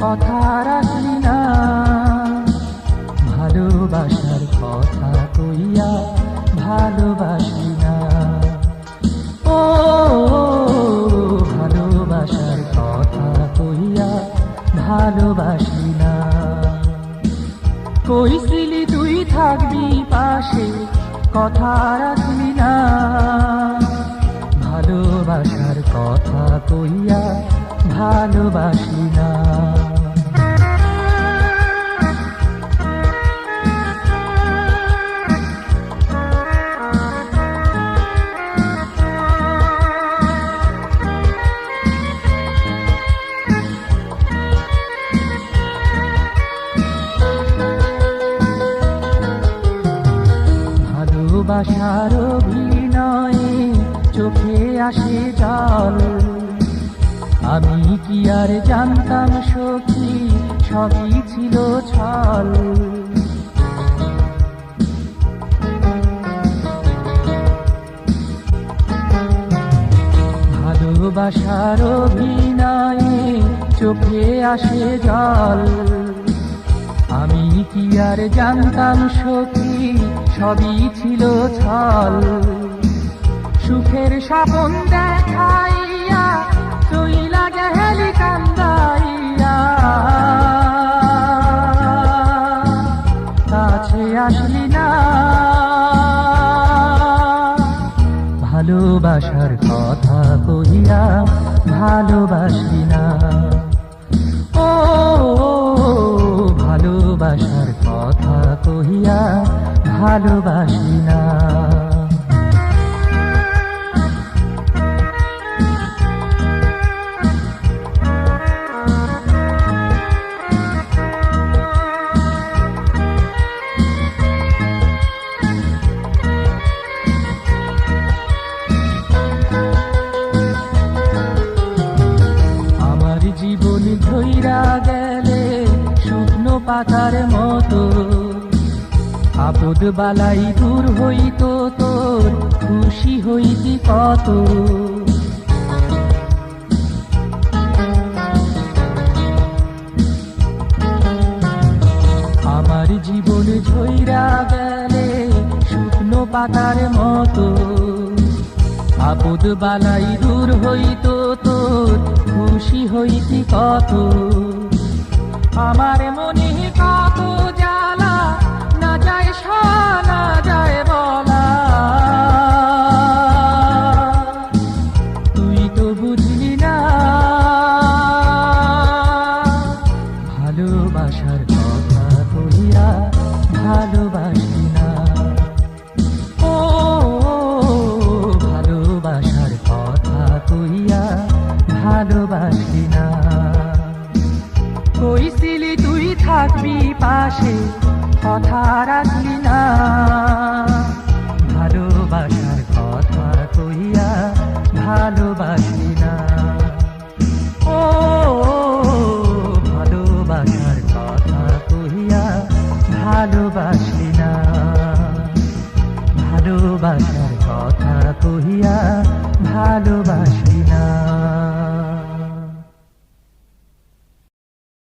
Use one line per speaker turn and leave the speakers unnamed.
কথা রাখলি না, ভালোবাসার কথা কইয়া ভালোবাসলি না। ও ভালোবাসার কথা কইয়া ভালোবাসলি না। কইছিলি তুই থাকবি পাশে, কথা রাখলি না, ভালোবাসার কথা কইয়া ভালোবাসলি না। ভালোবাসার অভিনয়ে চোখে আসে জল, আমি কি আর জানতাম সখী সবই ছিল ছল। ভালোবাসার অভিনয়ে চোখে আসে জল, আমি কি আর জানতাম সখী সবই ছিল ছল। সুখের স্বপন দেখাইয়া চইলা গেলি কান্দাইয়া, কাছে আসলি না, ভালোবাসার কথা কইয়া ভালোবাসলি না। ও ভালোবাসার কথা কহিয়া ভালোবাসলি না। আমার জীবন ধইরা গেলে শুকনো পাতার মতো, আপদ বালাই দূর হইত তোর খুশি হইতি কত। আমার জীবন ঝইরা গেলে শুকনো পাতার মতো, আপদ বালাই দূর হইত তোর খুশি হইতি কত। আমার মনে কত জ্বালা না যায় শোনা যায় বলা, তুই তো বুঝলি না, ভালোবাসার কথা কইয়া ভালোবাসলি না। ও ভালোবাসার কথা কইয়া ভালোবাসলি না। কইছিলি তুই থাকবি পাশে, কথা রাখলি না, ভালোবাসার কথা কইয়া ভালোবাসলি না। ও ভালোবাসার কথা কইয়া ভালোবাসলি